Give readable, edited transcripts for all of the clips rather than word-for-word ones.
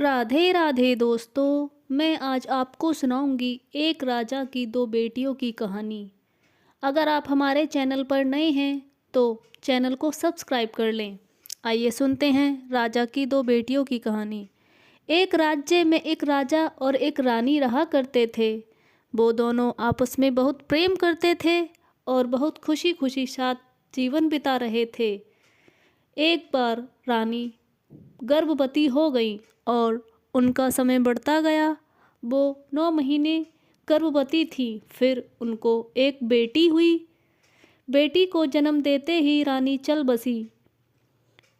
राधे राधे दोस्तों। मैं आज आपको सुनाऊंगी एक राजा की दो बेटियों की कहानी। अगर आप हमारे चैनल पर नए हैं तो चैनल को सब्सक्राइब कर लें। आइए सुनते हैं राजा की दो बेटियों की कहानी। एक राज्य में एक राजा और एक रानी रहा करते थे। वो दोनों आपस में बहुत प्रेम करते थे और बहुत खुशी खुशी साथ जीवन बिता रहे थे। एक बार रानी गर्भवती हो गई और उनका समय बढ़ता गया। वो 9 महीने गर्भवती थी। फिर उनको एक बेटी हुई। बेटी को जन्म देते ही रानी चल बसी।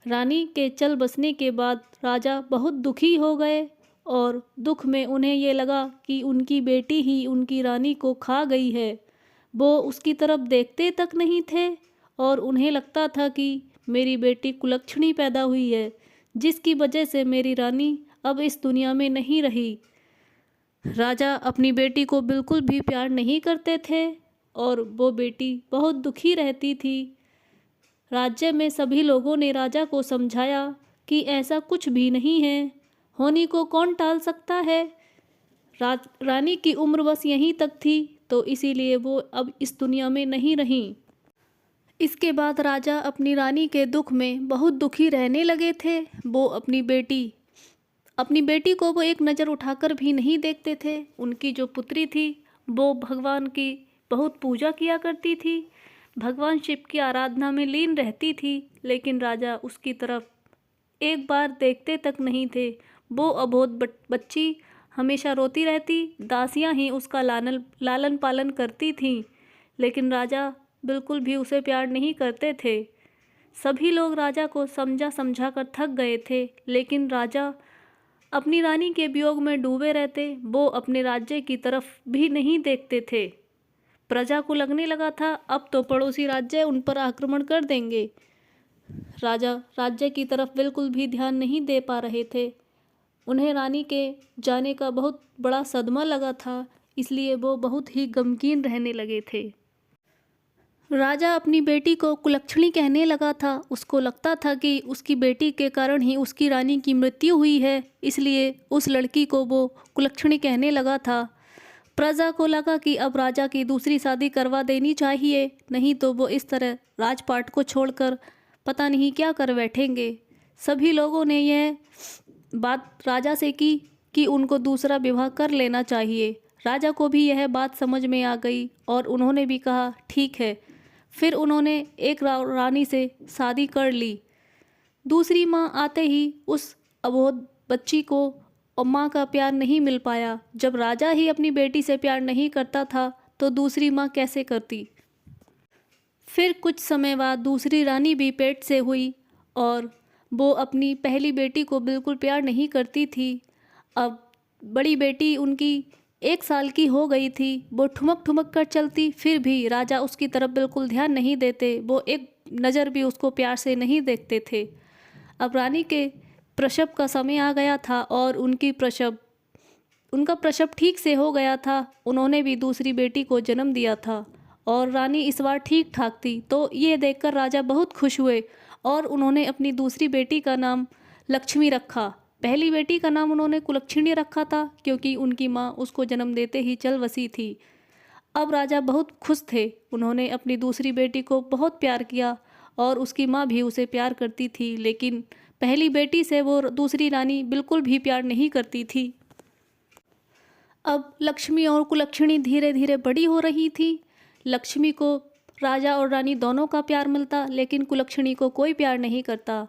रानी के चल बसने के बाद राजा बहुत दुखी हो गए और दुख में उन्हें ये लगा कि उनकी बेटी ही उनकी रानी को खा गई है। वो उसकी तरफ देखते तक नहीं थे और उन्हें लगता था कि मेरी बेटी कुलक्षणी पैदा हुई है, जिसकी वजह से मेरी रानी अब इस दुनिया में नहीं रही। राजा अपनी बेटी को बिल्कुल भी प्यार नहीं करते थे और वो बेटी बहुत दुखी रहती थी। राज्य में सभी लोगों ने राजा को समझाया कि ऐसा कुछ भी नहीं है, होनी को कौन टाल सकता है। रानी की उम्र बस यहीं तक थी, तो इसीलिए वो अब इस दुनिया में नहीं रहीं। इसके बाद राजा अपनी रानी के दुख में बहुत दुखी रहने लगे थे। वो अपनी बेटी को वो एक नज़र उठाकर भी नहीं देखते थे। उनकी जो पुत्री थी वो भगवान की बहुत पूजा किया करती थी, भगवान शिव की आराधना में लीन रहती थी, लेकिन राजा उसकी तरफ एक बार देखते तक नहीं थे। वो अबोध बच्ची हमेशा रोती रहती, दासियां ही उसका लालन पालन करती थीं, लेकिन राजा बिल्कुल भी उसे प्यार नहीं करते थे। सभी लोग राजा को समझा कर थक गए थे, लेकिन राजा अपनी रानी के वियोग में डूबे रहते। वो अपने राज्य की तरफ भी नहीं देखते थे। प्रजा को लगने लगा था अब तो पड़ोसी राज्य उन पर आक्रमण कर देंगे। राजा राज्य की तरफ बिल्कुल भी ध्यान नहीं दे पा रहे थे। उन्हें रानी के जाने का बहुत बड़ा सदमा लगा था, इसलिए वो बहुत ही गमगीन रहने लगे थे। राजा अपनी बेटी को कुलक्षणी कहने लगा था। उसको लगता था कि उसकी बेटी के कारण ही उसकी रानी की मृत्यु हुई है, इसलिए उस लड़की को वो कुलक्षणी कहने लगा था। प्रजा को लगा कि अब राजा की दूसरी शादी करवा देनी चाहिए, नहीं तो वो इस तरह राजपाट को छोड़कर पता नहीं क्या कर बैठेंगे। सभी लोगों ने यह बात राजा से की कि उनको दूसरा विवाह कर लेना चाहिए। राजा को भी यह बात समझ में आ गई और उन्होंने भी कहा ठीक है। फिर उन्होंने एक रानी से शादी कर ली। दूसरी माँ आते ही उस अबोध बच्ची को और माँ का प्यार नहीं मिल पाया। जब राजा ही अपनी बेटी से प्यार नहीं करता था तो दूसरी माँ कैसे करती। फिर कुछ समय बाद दूसरी रानी भी पेट से हुई और वो अपनी पहली बेटी को बिल्कुल प्यार नहीं करती थी। अब बड़ी बेटी उनकी 1 साल की हो गई थी। वो ठुमक ठुमक कर चलती, फिर भी राजा उसकी तरफ बिल्कुल ध्यान नहीं देते। वो एक नज़र भी उसको प्यार से नहीं देखते थे। अब रानी के प्रसव का समय आ गया था और उनका प्रसव ठीक से हो गया था। उन्होंने भी दूसरी बेटी को जन्म दिया था और रानी इस बार ठीक ठाक थी, तो ये देखकर राजा बहुत खुश हुए और उन्होंने अपनी दूसरी बेटी का नाम लक्ष्मी रखा। पहली बेटी का नाम उन्होंने कुलक्षणी रखा था क्योंकि उनकी माँ उसको जन्म देते ही चल बसी थी। अब राजा बहुत खुश थे। उन्होंने अपनी दूसरी बेटी को बहुत प्यार किया और उसकी माँ भी उसे प्यार करती थी, लेकिन पहली बेटी से वो दूसरी रानी बिल्कुल भी प्यार नहीं करती थी। अब लक्ष्मी और कुलक्षणी धीरे धीरे बड़ी हो रही थी। लक्ष्मी को राजा और रानी दोनों का प्यार मिलता, लेकिन कुलक्षणी को कोई प्यार नहीं करता।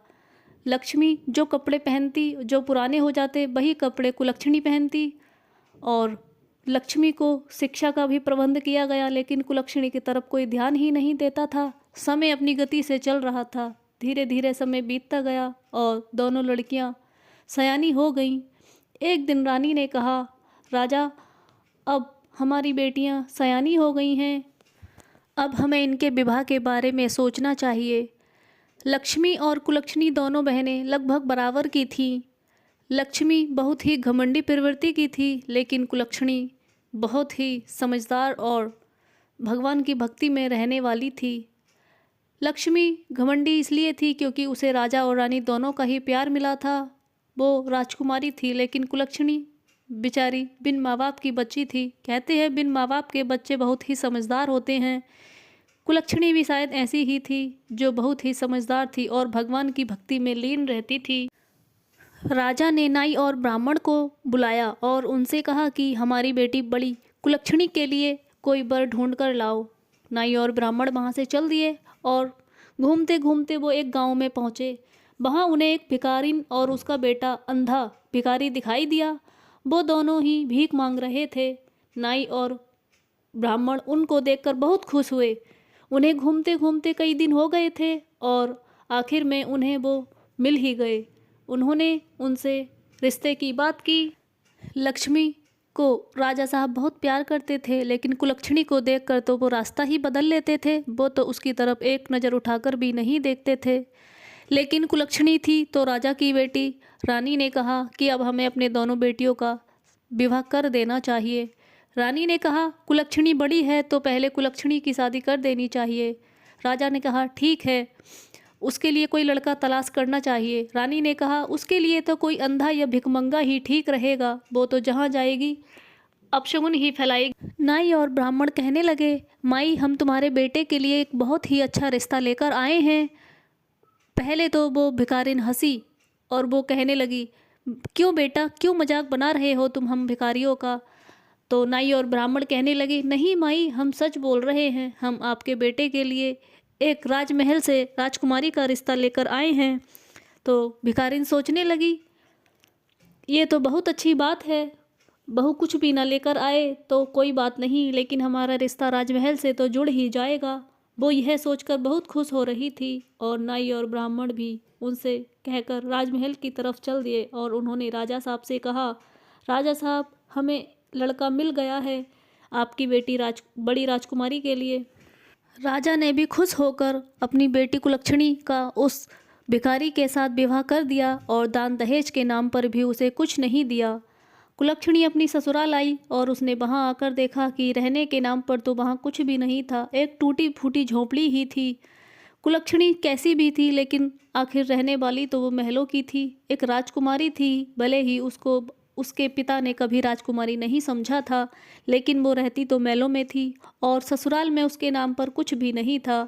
लक्ष्मी जो कपड़े पहनती, जो पुराने हो जाते, वही कपड़े कुलक्षणी पहनती। और लक्ष्मी को शिक्षा का भी प्रबंध किया गया, लेकिन कुलक्षणी की तरफ कोई ध्यान ही नहीं देता था। समय अपनी गति से चल रहा था। धीरे धीरे समय बीतता गया और दोनों लड़कियां सयानी हो गईं। एक दिन रानी ने कहा, राजा अब हमारी बेटियां सयानी हो गई हैं, अब हमें इनके विवाह के बारे में सोचना चाहिए। लक्ष्मी और कुलक्षणी दोनों बहनें लगभग बराबर की थीं। लक्ष्मी बहुत ही घमंडी प्रवृत्ति की थी, लेकिन कुलक्षणी बहुत ही समझदार और भगवान की भक्ति में रहने वाली थी। लक्ष्मी घमंडी इसलिए थी क्योंकि उसे राजा और रानी दोनों का ही प्यार मिला था वो राजकुमारी थी, लेकिन कुलक्षणी बेचारी बिन माँ बाप की बच्ची थी। कहते हैं बिन माँ बाप के बच्चे बहुत ही समझदार होते हैं। कुलक्षणी भी शायद ऐसी ही थी, जो बहुत ही समझदार थी और भगवान की भक्ति में लीन रहती थी। राजा ने नाई और ब्राह्मण को बुलाया और उनसे कहा कि हमारी बेटी बड़ी कुलक्षणी के लिए कोई वर ढूंढ कर लाओ। नाई और ब्राह्मण वहाँ से चल दिए और घूमते घूमते वो एक गांव में पहुँचे। वहाँ उन्हें एक भिखारिन और उसका बेटा अंधा भिखारी दिखाई दिया। वो दोनों ही भीख मांग रहे थे। नाई और ब्राह्मण उनको देखकर बहुत खुश हुए। उन्हें घूमते घूमते कई दिन हो गए थे और आखिर में उन्हें वो मिल ही गए। उन्होंने उनसे रिश्ते की बात की। लक्ष्मी को राजा साहब बहुत प्यार करते थे, लेकिन कुलक्षणी को देखकर तो वो रास्ता ही बदल लेते थे। वो तो उसकी तरफ एक नज़र उठाकर भी नहीं देखते थे। लेकिन कुलक्षणी थी तो राजा की बेटी। रानी ने कहा कि अब हमें अपने दोनों बेटियों का विवाह कर देना चाहिए। रानी ने कहा कुलक्षणी बड़ी है तो पहले कुलक्षणी की शादी कर देनी चाहिए। राजा ने कहा ठीक है, उसके लिए कोई लड़का तलाश करना चाहिए। रानी ने कहा उसके लिए तो कोई अंधा या भिखमंगा ही ठीक रहेगा, वो तो जहाँ जाएगी अपशगुन ही फैलाएगी। नाई और ब्राह्मण कहने लगे माई, हम तुम्हारे बेटे के लिए एक बहुत ही अच्छा रिश्ता लेकर आए हैं। पहले तो वो भिखारिन हंसी और वो कहने लगी क्यों बेटा, क्यों मजाक बना रहे हो तुम हम भिखारियों का। तो नाई और ब्राह्मण कहने लगे नहीं माई, हम सच बोल रहे हैं, हम आपके बेटे के लिए एक राजमहल से राजकुमारी का रिश्ता लेकर आए हैं। तो भिखारिन सोचने लगी ये तो बहुत अच्छी बात है, बहू कुछ भी ना लेकर आए तो कोई बात नहीं, लेकिन हमारा रिश्ता राजमहल से तो जुड़ ही जाएगा। वो यह सोचकर बहुत खुश हो रही थी और नाई और ब्राह्मण भी उनसे कहकर राजमहल की तरफ चल दिए और उन्होंने राजा साहब से कहा राजा साहब, हमें लड़का मिल गया है आपकी बेटी बड़ी राजकुमारी के लिए। राजा ने भी खुश होकर अपनी बेटी कुलक्षणी का उस भिखारी के साथ विवाह कर दिया और दान दहेज के नाम पर भी उसे कुछ नहीं दिया। कुलक्षणी अपनी ससुराल आई और उसने वहां आकर देखा कि रहने के नाम पर तो वहां कुछ भी नहीं था, एक टूटी फूटी झोंपड़ी ही थी। कुलक्षणी कैसी भी थी, लेकिन आखिर रहने वाली तो वो महलों की थी, एक राजकुमारी थी। भले ही उसको उसके पिता ने कभी राजकुमारी नहीं समझा था, लेकिन वो रहती तो महलों में थी और ससुराल में उसके नाम पर कुछ भी नहीं था।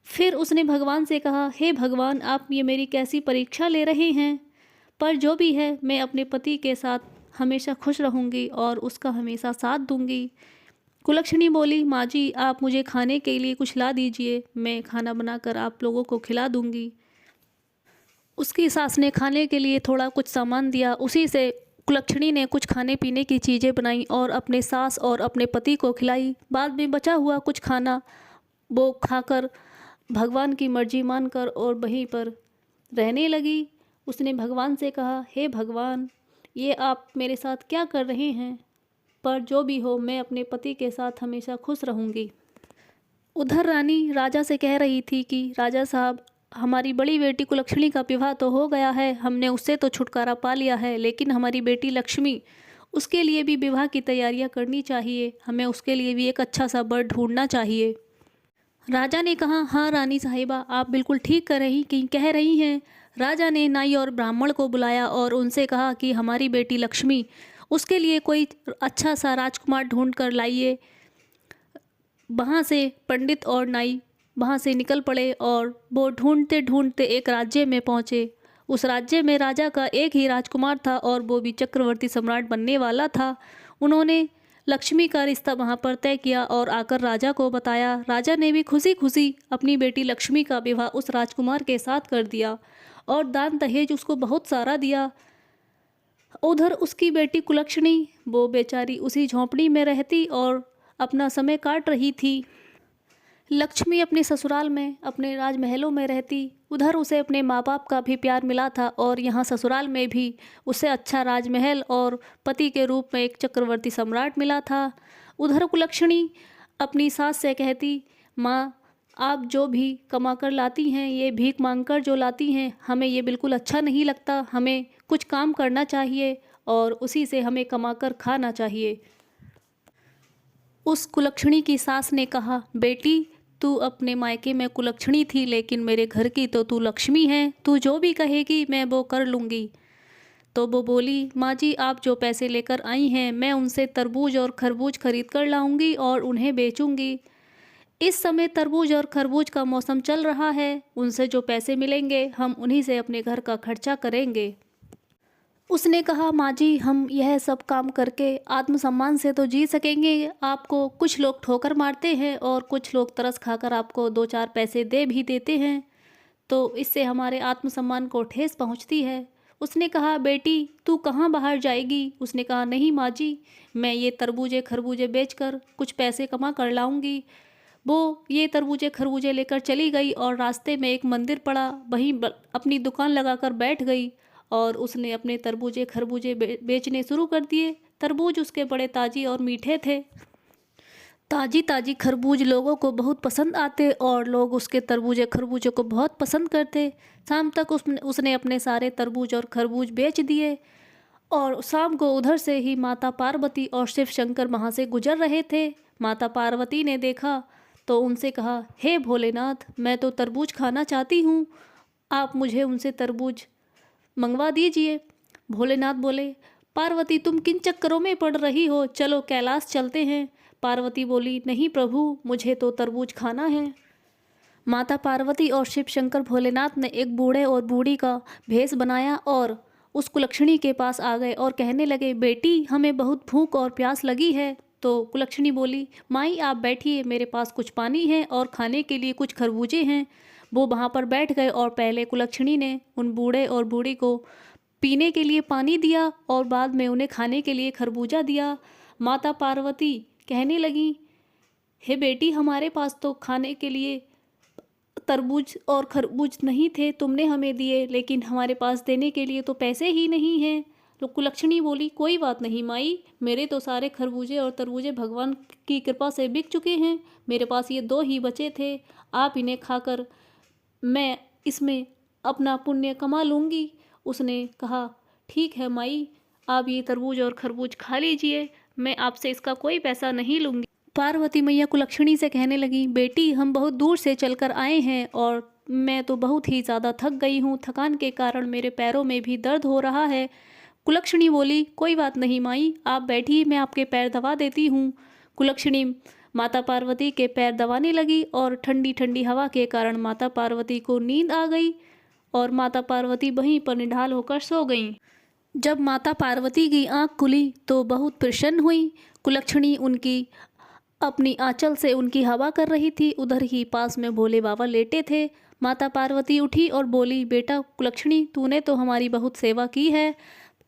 फिर उसने भगवान से कहा हे भगवान, आप ये मेरी कैसी परीक्षा ले रहे हैं, पर जो भी है मैं अपने पति के साथ हमेशा खुश रहूँगी और उसका हमेशा साथ दूंगी। कुलक्षणी बोली माँ जी, आप मुझे खाने के लिए कुछ ला दीजिए, मैं खाना बनाकर आप लोगों को खिला दूंगी। उसकी सास ने खाने के लिए थोड़ा कुछ सामान दिया, उसी से कुलक्षणी ने कुछ खाने पीने की चीज़ें बनाई और अपने सास और अपने पति को खिलाई। बाद में बचा हुआ कुछ खाना वो खाकर भगवान की मर्जी मानकर और वहीं पर रहने लगी। उसने भगवान से कहा हे भगवान, ये आप मेरे साथ क्या कर रहे हैं, पर जो भी हो मैं अपने पति के साथ हमेशा खुश रहूँगी। उधर रानी राजा से कह रही थी कि राजा साहब, हमारी बड़ी बेटी कुलक्षणी का विवाह तो हो गया है, हमने उससे तो छुटकारा पा लिया है, लेकिन हमारी बेटी लक्ष्मी, उसके लिए भी विवाह की तैयारियां करनी चाहिए, हमें उसके लिए भी एक अच्छा सा वर ढूंढना चाहिए। राजा ने कहा हाँ रानी साहिबा, आप बिल्कुल ठीक कह रही हैं। राजा ने नाई और ब्राह्मण को बुलाया और उनसे कहा कि हमारी बेटी लक्ष्मी, उसके लिए कोई अच्छा सा राजकुमार ढूंढ कर लाइए। वहाँ से पंडित और नाई वहाँ से निकल पड़े और वो ढूंढते ढूंढते एक राज्य में पहुँचे। उस राज्य में राजा का एक ही राजकुमार था और वो भी चक्रवर्ती सम्राट बनने वाला था। उन्होंने लक्ष्मी का रिश्ता वहाँ पर तय किया और आकर राजा को बताया। राजा ने भी खुशी खुशी अपनी बेटी लक्ष्मी का विवाह उस राजकुमार के साथ कर दिया और दान दहेज उसको बहुत सारा दिया। उधर उसकी बेटी कुलक्षणी, वो बेचारी उसी झोंपड़ी में रहती और अपना समय काट रही थी। लक्ष्मी अपने ससुराल में अपने राजमहलों में रहती। उधर उसे अपने माँ बाप का भी प्यार मिला था और यहाँ ससुराल में भी उसे अच्छा राजमहल और पति के रूप में एक चक्रवर्ती सम्राट मिला था। उधर कुलक्षणी अपनी सास से कहती माँ, आप जो भी कमा कर लाती हैं, ये भीख मांगकर जो लाती हैं, हमें ये बिल्कुल अच्छा नहीं लगता, हमें कुछ काम करना चाहिए और उसी से हमें कमा कर खाना चाहिए। उस कुलक्षणी की सास ने कहा बेटी, तू अपने मायके में कुलक्षणी थी, लेकिन मेरे घर की तो तू लक्ष्मी है, तू जो भी कहेगी मैं वो कर लूँगी। तो वो बोली, माँ जी आप जो पैसे लेकर आई हैं मैं उनसे तरबूज और खरबूज खरीद कर लाऊंगी और उन्हें बेचूंगी। इस समय तरबूज और खरबूज का मौसम चल रहा है, उनसे जो पैसे मिलेंगे हम उन्हीं से अपने घर का खर्चा करेंगे। उसने कहा, माँ जी हम यह सब काम करके आत्मसम्मान से तो जी सकेंगे, आपको कुछ लोग ठोकर मारते हैं और कुछ लोग तरस खाकर आपको 2-4 पैसे दे भी देते हैं, तो इससे हमारे आत्मसम्मान को ठेस पहुँचती है। उसने कहा, बेटी तू कहाँ बाहर जाएगी? उसने कहा, नहीं माँ जी, मैं ये तरबूजे खरबूजे बेचकर कुछ पैसे कमा कर लाऊंगी। वो ये तरबूजे खरबूजे लेकर चली गई और रास्ते में एक मंदिर पड़ा, वहीं अपनी दुकान लगाकर बैठ गई और उसने अपने तरबूजे खरबूजे बेचने शुरू कर दिए। तरबूज उसके बड़े ताजी और मीठे थे। ताजी ताजी खरबूज लोगों को बहुत पसंद आते और लोग उसके तरबूजे खरबूजे को बहुत पसंद करते। शाम तक उसने अपने सारे तरबूज और खरबूज बेच दिए और शाम को उधर से ही माता पार्वती और शिव शंकर वहाँ से गुजर रहे थे। माता पार्वती ने देखा तो उनसे कहा, हे भोलेनाथ मैं तो तरबूज खाना चाहती हूँ, आप मुझे उनसे तरबूज मंगवा दीजिए। भोलेनाथ बोले, पार्वती तुम किन चक्करों में पड़ रही हो, चलो कैलाश चलते हैं। पार्वती बोली, नहीं प्रभु मुझे तो तरबूज खाना है। माता पार्वती और शिव शंकर भोलेनाथ ने एक बूढ़े और बूढ़ी का भेष बनाया और उस कुलक्षणी के पास आ गए और कहने लगे, बेटी हमें बहुत भूख और प्यास लगी है। तो कुलक्षणी बोली, माई आप बैठिए, मेरे पास कुछ पानी है और खाने के लिए कुछ खरबूजे हैं। वो वहाँ पर बैठ गए और पहले कुलक्षणी ने उन बूढ़े और बूढ़ी को पीने के लिए पानी दिया और बाद में उन्हें खाने के लिए खरबूजा दिया। माता पार्वती कहने लगी, हे बेटी हमारे पास तो खाने के लिए तरबूज और खरबूज नहीं थे, तुमने हमें दिए, लेकिन हमारे पास देने के लिए तो पैसे ही नहीं हैं। तो कुलक्षणी बोली, कोई बात नहीं माई, मेरे तो सारे खरबूजे और तरबूजे भगवान की कृपा से बिक चुके हैं, मेरे पास ये 2 ही बचे थे, आप इन्हें खाकर मैं इसमें अपना पुण्य कमा लूँगी। उसने कहा, ठीक है माई, आप ये तरबूज और खरबूज खा लीजिए, मैं आपसे इसका कोई पैसा नहीं लूँगी। पार्वती मैया कुलक्षणी से कहने लगी, बेटी हम बहुत दूर से चलकर आए हैं और मैं तो बहुत ही ज़्यादा थक गई हूँ, थकान के कारण मेरे पैरों में भी दर्द हो रहा है। कुलक्षणी बोली, कोई बात नहीं माई, आप बैठिए, मैं आपके पैर दबा देती हूँ। कुलक्षणी माता पार्वती के पैर दबाने लगी और ठंडी ठंडी हवा के कारण माता पार्वती को नींद आ गई और माता पार्वती वहीं पर निढाल होकर सो गईं। जब माता पार्वती की आंख खुली तो बहुत प्रसन्न हुई। कुलक्षणी उनकी अपनी आंचल से उनकी हवा कर रही थी, उधर ही पास में भोले बाबा लेटे थे। माता पार्वती उठी और बोली, बेटा कुलक्षणी तूने तो हमारी बहुत सेवा की है।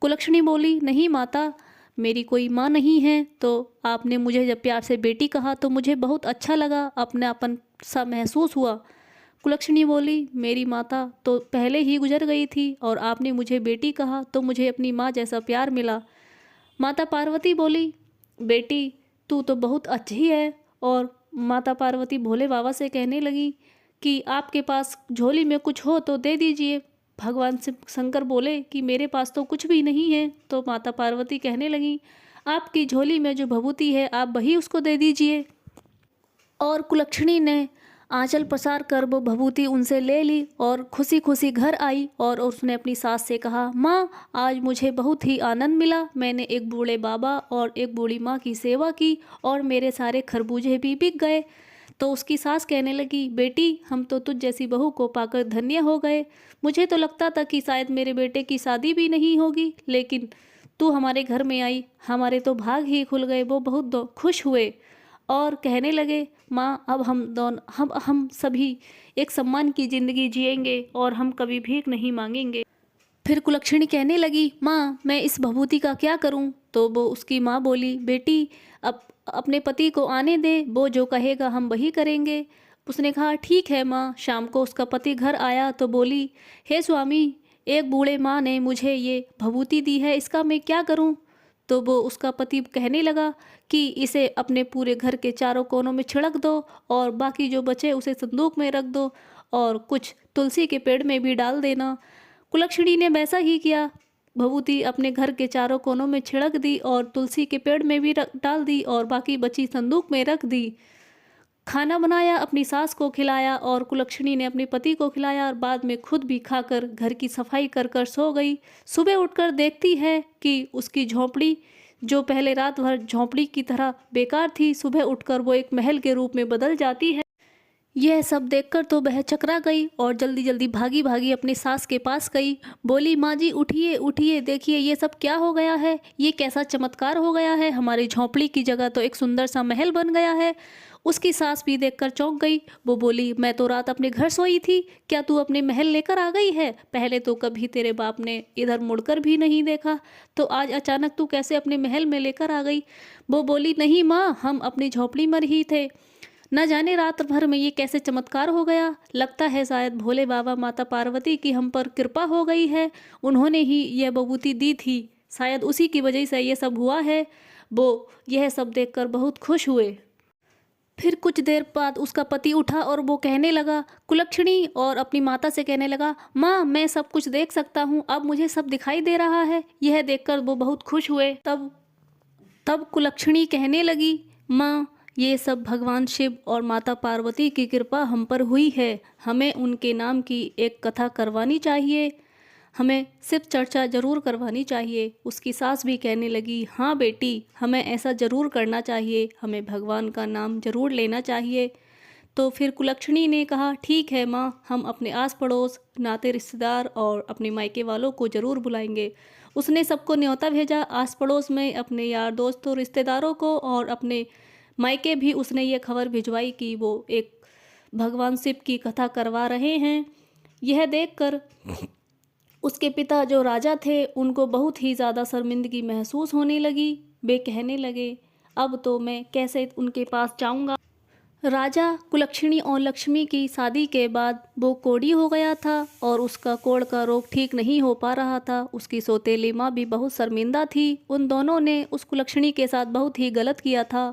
कुलक्षणी बोली, नहीं माता, मेरी कोई माँ नहीं है, तो आपने मुझे जब प्यार से बेटी कहा तो मुझे बहुत अच्छा लगा, अपनापन सा महसूस हुआ। कुलक्षणी बोली, मेरी माता तो पहले ही गुजर गई थी और आपने मुझे बेटी कहा तो मुझे अपनी माँ जैसा प्यार मिला। माता पार्वती बोली, बेटी तू तो बहुत अच्छी है। और माता पार्वती भोले बाबा से कहने लगी कि आपके पास झोली में कुछ हो तो दे दीजिए। भगवान शंकर बोले कि मेरे पास तो कुछ भी नहीं है। तो माता पार्वती कहने लगी, आपकी झोली में जो भभूति है आप वही उसको दे दीजिए। और कुलक्षणी ने आंचल पसार कर वो भभूति उनसे ले ली और खुशी खुशी घर आई और उसने अपनी सास से कहा, माँ आज मुझे बहुत ही आनंद मिला, मैंने एक बूढ़े बाबा और एक बूढ़ी माँ की सेवा की और मेरे सारे खरबूजे भी बिक गए। तो उसकी सास कहने लगी, बेटी हम तो तुझ जैसी बहू को पाकर धन्य हो गए, मुझे तो लगता था कि शायद मेरे बेटे की शादी भी नहीं होगी, लेकिन तू हमारे घर में आई, हमारे तो भाग ही खुल गए। वो बहुत खुश हुए और कहने लगे, माँ अब हम सभी एक सम्मान की ज़िंदगी जिएंगे और हम कभी भीख नहीं मांगेंगे। फिर कुलक्षणी कहने लगी, माँ मैं इस भभूति का क्या करूँ? तो वो उसकी माँ बोली, बेटी अब अपने पति को आने दे, वो जो कहेगा हम वही करेंगे। उसने कहा, ठीक है माँ। शाम को उसका पति घर आया तो बोली, हे स्वामी, एक बूढ़े माँ ने मुझे ये भभूति दी है, इसका मैं क्या करूँ? तो वो उसका पति कहने लगा कि इसे अपने पूरे घर के चारों कोनों में छिड़क दो और बाकी जो बचे उसे संदूक में रख दो और कुछ तुलसी के पेड़ में भी डाल देना। कुलक्षणी ने वैसा ही किया, भभूति अपने घर के चारों कोनों में छिड़क दी और तुलसी के पेड़ में भी डाल दी और बाकी बची संदूक में रख दी। खाना बनाया, अपनी सास को खिलाया और कुलक्षणी ने अपने पति को खिलाया और बाद में खुद भी खाकर घर की सफाई कर कर सो गई। सुबह उठकर देखती है कि उसकी झोंपड़ी, जो पहले रात भर झोंपड़ी की तरह बेकार थी, सुबह उठकर वो एक महल के रूप में बदल जाती है। यह सब देखकर तो वह चकरा गई और जल्दी जल्दी भागी भागी अपनी सास के पास गई। बोली, माँ जी उठिए उठिए, देखिए ये सब क्या हो गया है, ये कैसा चमत्कार हो गया है, हमारी झोंपड़ी की जगह तो एक सुंदर सा महल बन गया है। उसकी सास भी देखकर चौंक गई। वो बोली, मैं तो रात अपने घर सोई थी, क्या तू अपने महल लेकर आ गई है? पहले तो कभी तेरे बाप ने इधर मुड़कर भी नहीं देखा, तो आज अचानक तू कैसे अपने महल में लेकर आ गई? वो बोली, नहीं माँ, हम अपनी झोंपड़ी में ही थे, न जाने रात भर में ये कैसे चमत्कार हो गया। लगता है शायद भोले बाबा माता पार्वती की हम पर कृपा हो गई है, उन्होंने ही यह बबूती दी थी, शायद उसी की वजह से ये सब हुआ है। वो यह सब देखकर बहुत खुश हुए। फिर कुछ देर बाद उसका पति उठा और वो कहने लगा, कुलक्षणी, और अपनी माता से कहने लगा, माँ मैं सब कुछ देख सकता हूँ, अब मुझे सब दिखाई दे रहा है। यह देखकर वो बहुत खुश हुए। तब कुलक्षणी कहने लगी, माँ ये सब भगवान शिव और माता पार्वती की कृपा हम पर हुई है, हमें उनके नाम की एक कथा करवानी चाहिए, हमें शिव चर्चा जरूर करवानी चाहिए। उसकी सास भी कहने लगी, हाँ बेटी, हमें ऐसा ज़रूर करना चाहिए, हमें भगवान का नाम जरूर लेना चाहिए। तो फिर कुलक्षणी ने कहा, ठीक है माँ, हम अपने आस पड़ोस, नाते रिश्तेदार और अपने मायके वालों को ज़रूर बुलाएंगे। उसने सबको न्योता भेजा, आस पड़ोस में अपने यार दोस्तों रिश्तेदारों को, और अपने मायके भी उसने ये खबर भिजवाई कि वो एक भगवान शिव की कथा करवा रहे हैं। यह देखकर उसके पिता जो राजा थे, उनको बहुत ही ज़्यादा शर्मिंदगी महसूस होने लगी। वे कहने लगे, अब तो मैं कैसे उनके पास जाऊंगा। राजा कुलक्षणी और लक्ष्मी की शादी के बाद वो कोढ़ी हो गया था और उसका कोढ़ का रोग ठीक नहीं हो पा रहा था। उसकी सौतेली माँ भी बहुत शर्मिंदा थी। उन दोनों ने उस कुलक्षणी के साथ बहुत ही गलत किया था।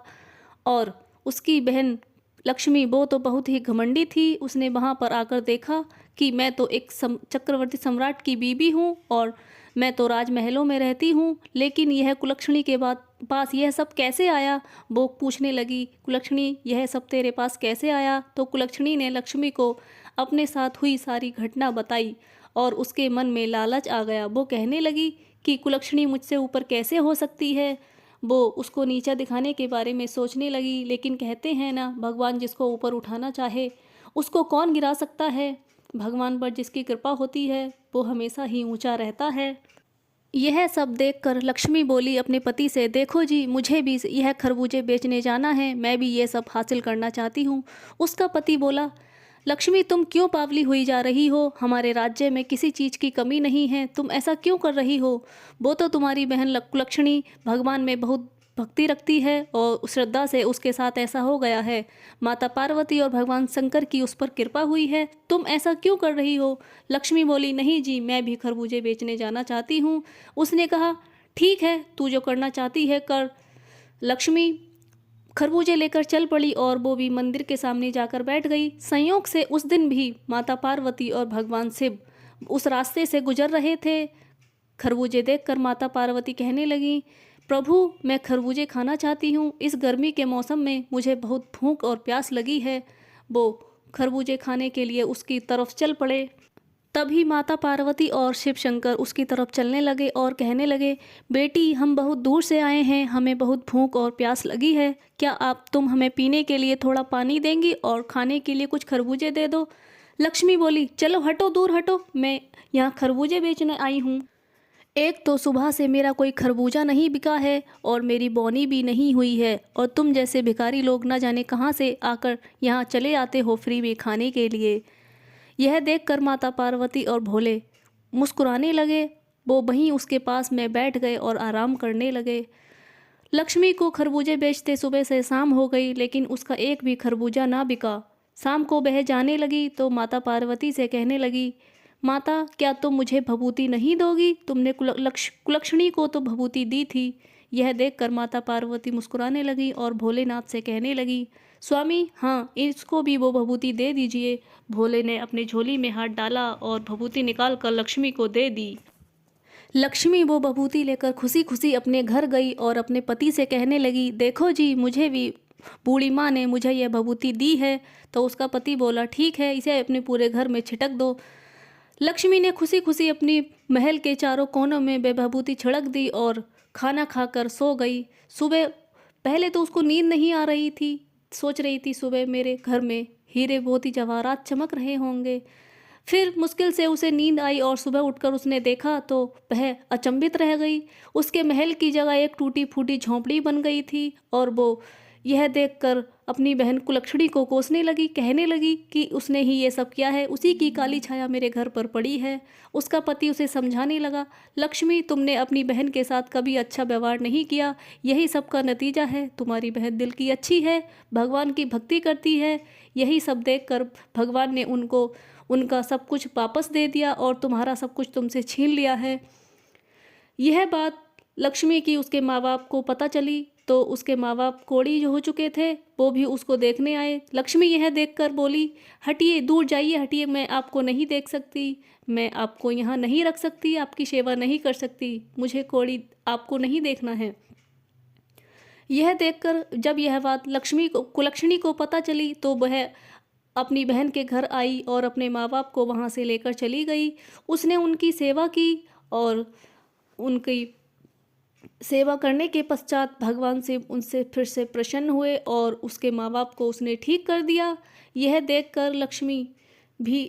और उसकी बहन लक्ष्मी, वो तो बहुत ही घमंडी थी। उसने वहाँ पर आकर देखा कि मैं तो एक चक्रवर्ती सम्राट की बीवी हूँ और मैं तो राजमहलों में रहती हूँ, लेकिन यह कुलक्षणी के पास यह सब कैसे आया? वो पूछने लगी, कुलक्षणी यह सब तेरे पास कैसे आया? तो कुलक्षणी ने लक्ष्मी को अपने साथ हुई सारी घटना बताई और उसके मन में लालच आ गया। वो कहने लगी कि कुलक्षणी मुझसे ऊपर कैसे हो सकती है। वो उसको नीचा दिखाने के बारे में सोचने लगी, लेकिन कहते हैं ना, भगवान जिसको ऊपर उठाना चाहे उसको कौन गिरा सकता है। भगवान पर जिसकी कृपा होती है वो हमेशा ही ऊंचा रहता है। यह सब देखकर लक्ष्मी बोली अपने पति से, देखो जी, मुझे भी यह खरबूजे बेचने जाना है, मैं भी ये सब हासिल करना चाहती हूँ। उसका पति बोला, लक्ष्मी तुम क्यों पावली हुई जा रही हो? हमारे राज्य में किसी चीज़ की कमी नहीं है, तुम ऐसा क्यों कर रही हो? वो तो तुम्हारी बहन कुलक्षणी भगवान में बहुत भक्ति रखती है और श्रद्धा से उसके साथ ऐसा हो गया है। माता पार्वती और भगवान शंकर की उस पर कृपा हुई है, तुम ऐसा क्यों कर रही हो? लक्ष्मी बोली, नहीं जी, मैं भी खरबूजे बेचने जाना चाहती हूँ। उसने कहा, ठीक है, तू जो करना चाहती है कर। लक्ष्मी खरबूजे लेकर चल पड़ी और वो भी मंदिर के सामने जाकर बैठ गई। संयोग से उस दिन भी माता पार्वती और भगवान शिव उस रास्ते से गुजर रहे थे। खरबूजे देखकर माता पार्वती कहने लगी, प्रभु मैं खरबूजे खाना चाहती हूँ, इस गर्मी के मौसम में मुझे बहुत भूख और प्यास लगी है। वो खरबूजे खाने के लिए उसकी तरफ चल पड़े। तभी माता पार्वती और शिव शंकर उसकी तरफ चलने लगे और कहने लगे, बेटी हम बहुत दूर से आए हैं, हमें बहुत भूख और प्यास लगी है, क्या तुम हमें पीने के लिए थोड़ा पानी देंगी और खाने के लिए कुछ खरबूजे दे दो? लक्ष्मी बोली, चलो हटो, दूर हटो, मैं यहाँ खरबूजे बेचने आई हूँ। एक तो सुबह से मेरा कोई खरबूजा नहीं बिका है और मेरी बोनी भी नहीं हुई है, और तुम जैसे भिखारी लोग न जाने कहाँ से आकर यहाँ चले आते हो फ्री में खाने के लिए। यह देखकर माता पार्वती और भोले मुस्कुराने लगे। वो वहीं उसके पास में बैठ गए और आराम करने लगे। लक्ष्मी को खरबूजे बेचते सुबह से शाम हो गई, लेकिन उसका एक भी खरबूजा ना बिका। शाम को वह जाने लगी तो माता पार्वती से कहने लगी, माता क्या तुम मुझे भभूति नहीं दोगी? तुमने कुलक्षणी को तो भभूति दी थी। यह देखकर माता पार्वती मुस्कुराने लगी और भोलेनाथ से कहने लगी, स्वामी हाँ, इसको भी वो भभूति दे दीजिए। भोले ने अपनी झोली में हाथ डाला और भभूति निकाल कर लक्ष्मी को दे दी। लक्ष्मी वो भभूति लेकर खुशी खुशी अपने घर गई और अपने पति से कहने लगी, देखो जी, मुझे भी बूढ़ी माँ ने मुझे यह भभूति दी है। तो उसका पति बोला, ठीक है, इसे अपने पूरे घर में छिटक दो। लक्ष्मी ने खुशी खुशी अपनी महल के चारों कोनों में वह भभूति छिड़क दी और खाना खाकर सो गई। सुबह पहले तो उसको नींद नहीं आ रही थी, सोच रही थी सुबह मेरे घर में हीरे मोती जवाहरात चमक रहे होंगे। फिर मुश्किल से उसे नींद आई और सुबह उठकर उसने देखा तो वह अचंभित रह गई। उसके महल की जगह एक टूटी फूटी झोंपड़ी बन गई थी और वो यह देखकर अपनी बहन कुलक्षणी को कोसने लगी, कहने लगी कि उसने ही ये सब किया है, उसी की काली छाया मेरे घर पर पड़ी है। उसका पति उसे समझाने लगा, लक्ष्मी, तुमने अपनी बहन के साथ कभी अच्छा व्यवहार नहीं किया, यही सब का नतीजा है। तुम्हारी बहन दिल की अच्छी है, भगवान की भक्ति करती है। यही सब देखकर भगवान ने उनको उनका सब कुछ वापस दे दिया और तुम्हारा सब कुछ तुमसे छीन लिया है। यह बात लक्ष्मी की उसके माँ बाप को पता चली तो उसके माँ बाप कोढ़ी जो हो चुके थे वो भी उसको देखने आए। लक्ष्मी यह देखकर बोली, हटिए, दूर जाइए, हटिए, मैं आपको नहीं देख सकती, मैं आपको यहाँ नहीं रख सकती, आपकी सेवा नहीं कर सकती, मुझे कोढ़ी आपको नहीं देखना है। यह देखकर जब यह बात कुलक्षणी को पता चली तो वह अपनी बहन के घर आई और अपने माँ बाप को वहाँ से लेकर चली गई। उसने उनकी सेवा की और उनकी सेवा करने के पश्चात भगवान से उनसे फिर से प्रसन्न हुए और उसके माँ बाप को उसने ठीक कर दिया। यह देखकर लक्ष्मी भी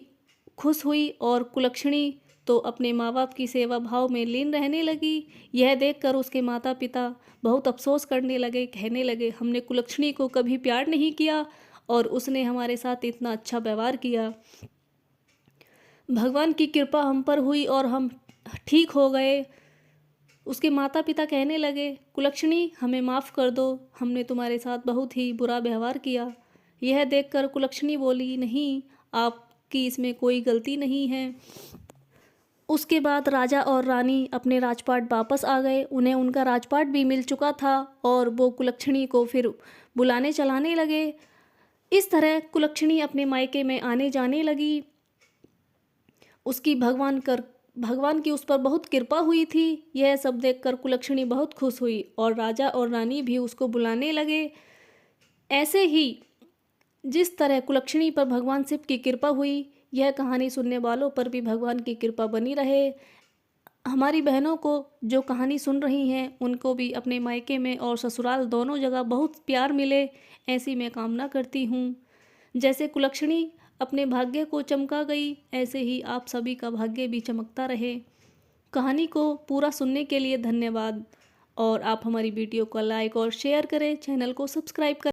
खुश हुई और कुलक्षणी तो अपने माँ बाप की सेवा भाव में लीन रहने लगी। यह देखकर उसके माता पिता बहुत अफसोस करने लगे, कहने लगे, हमने कुलक्षणी को कभी प्यार नहीं किया और उसने हमारे साथ इतना अच्छा व्यवहार किया। भगवान की कृपा हम पर हुई और हम ठीक हो गए। उसके माता पिता कहने लगे, कुलक्षणी, हमें माफ़ कर दो, हमने तुम्हारे साथ बहुत ही बुरा व्यवहार किया। यह देखकर कुलक्षणी बोली, नहीं, आपकी इसमें कोई गलती नहीं है। उसके बाद राजा और रानी अपने राजपाट वापस आ गए। उन्हें उनका राजपाट भी मिल चुका था और वो कुलक्षणी को फिर बुलाने चलाने लगे। इस तरह कुलक्षणी अपने मायके में आने जाने लगी। उसकी भगवान की उस पर बहुत कृपा हुई थी। यह सब देखकर कुलक्षणी बहुत खुश हुई और राजा और रानी भी उसको बुलाने लगे। ऐसे ही जिस तरह कुलक्षणी पर भगवान शिव की कृपा हुई, यह कहानी सुनने वालों पर भी भगवान की कृपा बनी रहे। हमारी बहनों को जो कहानी सुन रही हैं उनको भी अपने मायके में और ससुराल दोनों जगह बहुत प्यार मिले, ऐसी मैं कामना करती हूँ। जैसे कुलक्षणी अपने भाग्य को चमका गई, ऐसे ही आप सभी का भाग्य भी चमकता रहे। कहानी को पूरा सुनने के लिए धन्यवाद और आप हमारी वीडियो को लाइक और शेयर करें, चैनल को सब्सक्राइब करें।